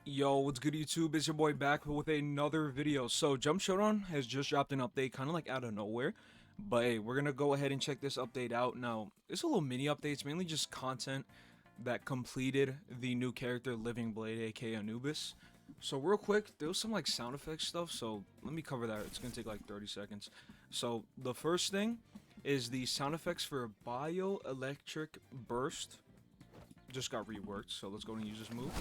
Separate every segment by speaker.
Speaker 1: Yo, what's good YouTube? It's your boy back with another video. So Showdown has just dropped an update kind of like out of nowhere. But hey, we're gonna go ahead and check this update out. Now, it's a little mini update. It's mainly just content that completed the new character Living Blade, aka Anubis. So real quick, there was some like sound effects stuff, so let me cover that. It's gonna take like 30 seconds. So the first thing is the sound effects for Bioelectric Burst just got reworked, so let's go and use this move.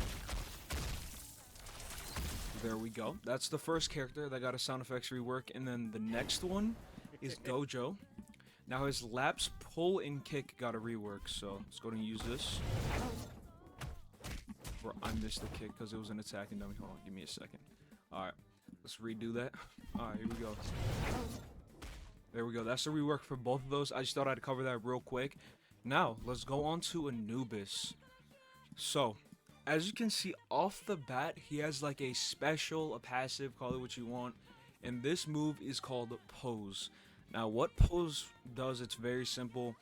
Speaker 1: There we go. That's the first character that got a sound effects rework, and then the next one is Dojo. Now his laps, pull, and kick got a rework, so let's go and use this. Where I missed the kick because it was an attacking dummy. Hold on, give me a second. Alright, let's redo that. Alright, here we go. There we go. That's the rework for both of those. I just thought I'd cover that real quick. Now, let's go on to Anubis. So, as you can see off the bat, he has like a special, a passive, call it what you want, and this move is called Pose. Now what Pose does, it's very simple.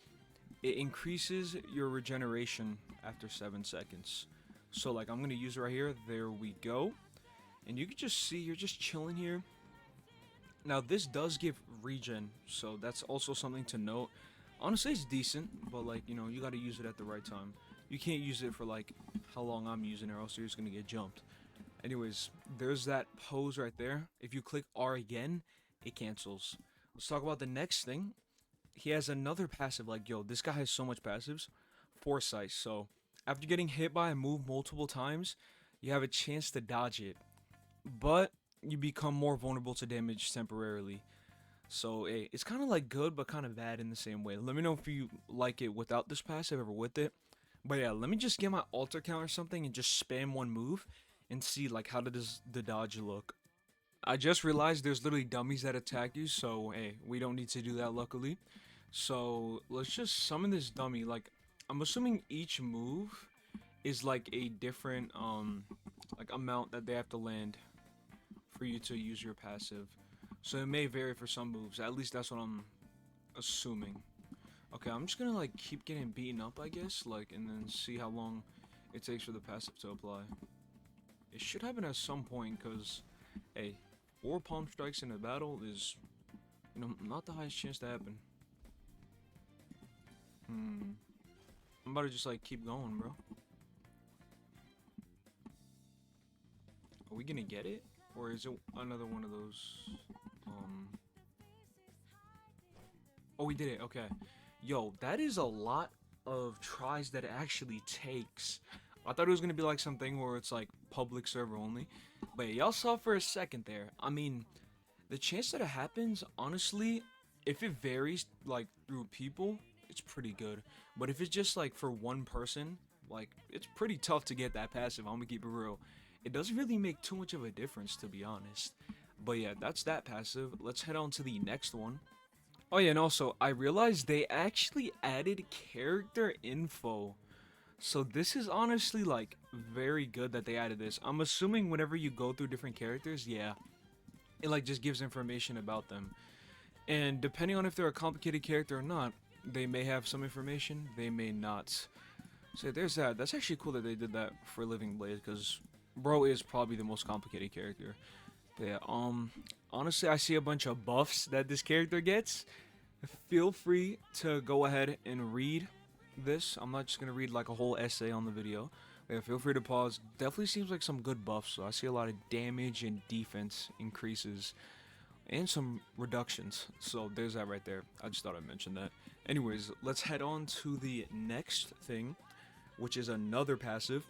Speaker 1: It increases your regeneration after 7 seconds. So like I'm gonna use it right here. There we go. And you can just see you're just chilling here. Now this does give regen, so that's also something to note. Honestly, it's decent, but like, you know, you gotta use it at the right time. You can't use it for like how long I'm using it, or else you're just gonna get jumped. Anyways, there's that pose right there. If you click R again, it cancels. Let's talk about the next thing. He has another passive. Like, yo, this guy has so much passives. Foresight. So after getting hit by a move multiple times, you have a chance to dodge it, but you become more vulnerable to damage temporarily. So hey, it's kind of like good but kind of bad in the same way. Let me know if you like it without this passive or with it. But yeah, let me just get my alter count or something and just spam one move and see like how does the dodge look. I just realized there's literally dummies that attack you, so hey, we don't need to do that luckily. So let's just summon this dummy. Like, I'm assuming each move is like a different like amount that they have to land for you to use your passive. So it may vary for some moves. At least that's what I'm assuming. Okay, I'm just gonna like keep getting beaten up, I guess, like, and then see how long it takes for the passive to apply. It should happen at some point, cause hey, 4 palm strikes in a battle is, you know, not the highest chance to happen. I'm about to just like keep going, bro. Are we gonna get it, or is it another one of those? Oh, we did it. Okay. Yo, that is a lot of tries that it actually takes. I thought it was gonna be like something where it's like public server only, but y'all saw for a second there. I mean, the chance that it happens, honestly, if it varies like through people, it's pretty good. But if it's just like for one person, like, it's pretty tough to get that passive. I'm gonna keep it real. It doesn't really make too much of a difference, to be honest. But yeah, that's that passive. Let's head on to the next one. Oh yeah, and also, I realized they actually added character info. So this is honestly, like, very good that they added this. I'm assuming whenever you go through different characters, yeah, it, like, just gives information about them. And depending on if they're a complicated character or not, they may have some information, they may not. So there's that. That's actually cool that they did that for Living Blade, because bro is probably the most complicated character. But yeah, honestly, I see a bunch of buffs that this character gets. Feel free to go ahead and read this. I'm not just gonna read like a whole essay on the video. But yeah, feel free to pause. Definitely seems like some good buffs. So I see a lot of damage and defense increases, and some reductions. So there's that right there. I just thought I'd mention that. Anyways, let's head on to the next thing, which is another passive.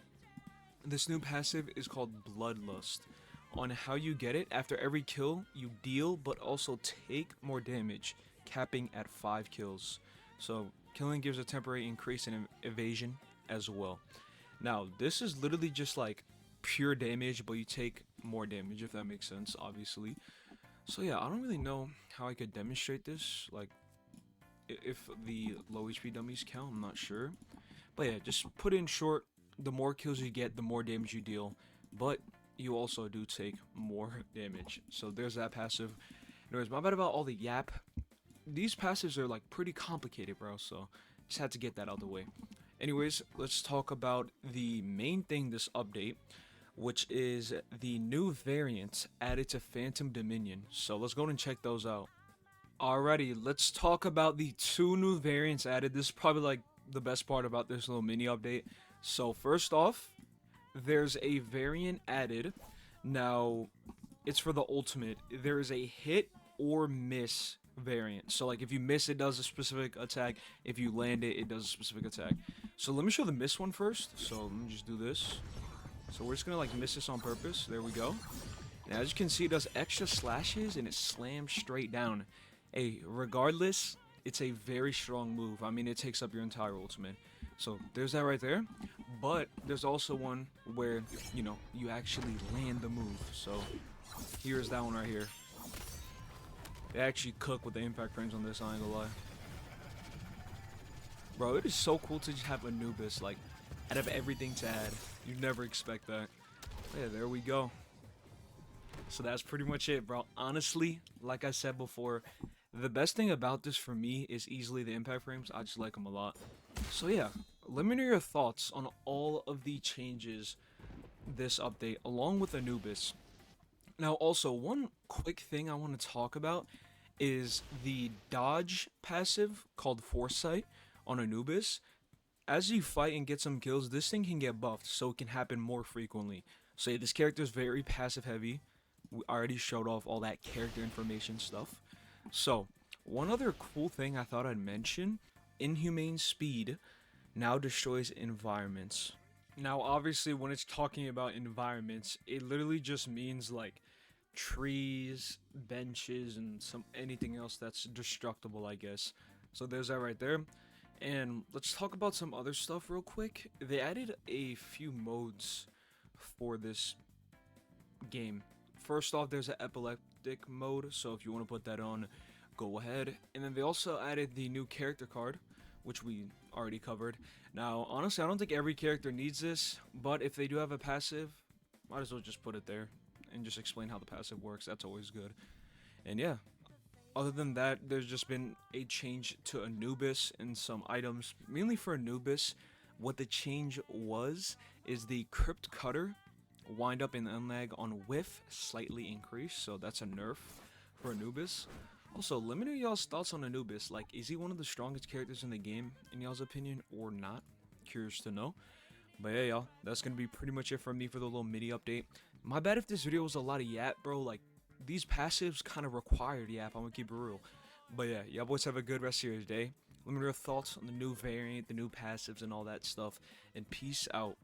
Speaker 1: This new passive is called Bloodlust. On how you get it, after every kill, you deal but also take more damage, capping at 5 kills. So killing gives a temporary increase in evasion as well. Now, this is literally just like pure damage, but you take more damage, if that makes sense, obviously. So yeah, I don't really know how I could demonstrate this, like, if the low HP dummies count, I'm not sure. But yeah, just put in short, the more kills you get, the more damage you deal, but you also do take more damage. So there's that passive. Anyways, my bad about all the yap. These passives are like pretty complicated, bro, so just had to get that out of the way. Anyways, let's talk about the main thing this update, which is the new variant added to Phantom Dominion. So let's go and check those out. Alrighty, let's talk about the two new variants added. This is probably like the best part about this little mini update. So first off, there's a variant added. Now, it's for the ultimate. There is a hit or miss variant. So like if you miss, it does a specific attack. If you land it, it does a specific attack. So let me show the miss one first. So let me just do this. So we're just gonna like miss this on purpose. There we go. And as you can see, it does extra slashes and it slams straight down. Hey, regardless, it's a very strong move. I mean, it takes up your entire ultimate. So there's that right there. But there's also one where, you know, you actually land the move. So here's that one right here. They actually cook with the impact frames on this, I ain't gonna lie. Bro, it is so cool to just have ANUBIS, like, out of everything to add. You'd never expect that. Yeah, there we go. So that's pretty much it, bro. Honestly, like I said before, the best thing about this for me is easily the impact frames. I just like them a lot. So yeah, let me know your thoughts on all of the changes this update, along with ANUBIS. Now, also, one quick thing I want to talk about is the dodge passive called Foresight on ANUBIS. As you fight and get some kills, this thing can get buffed, so it can happen more frequently. So yeah, this character is very passive heavy. We already showed off all that character information stuff. So, one other cool thing I thought I'd mention, Inhumane Speed now destroys environments. Now, obviously, when it's talking about environments, it literally just means like trees, benches, and anything else that's destructible, I guess. So there's that right there. And let's talk about some other stuff real quick. They added a few modes for this game. First off, there's an epileptic mode, so if you want to put that on, go ahead. And then they also added the new character card, which we already covered. Now, honestly, I don't think every character needs this, but if they do have a passive, might as well just put it there and just explain how the passive works. That's always good. And yeah, other than that, there's just been a change to ANUBIS and some items. Mainly for ANUBIS, what the change was is the Crypt Cutter wind up and unlag on whiff slightly increased, so that's a nerf for ANUBIS. Also, let me know y'all's thoughts on ANUBIS. Like, is he one of the strongest characters in the game, in y'all's opinion, or not? Curious to know. But yeah, y'all, that's gonna be pretty much it from me for the little mini update. My bad if this video was a lot of yap, bro. Like, these passives kind of required yap. I'm gonna keep it real. But yeah, y'all boys have a good rest of your day. Let me know your thoughts on the new variant, the new passives, and all that stuff. And peace out.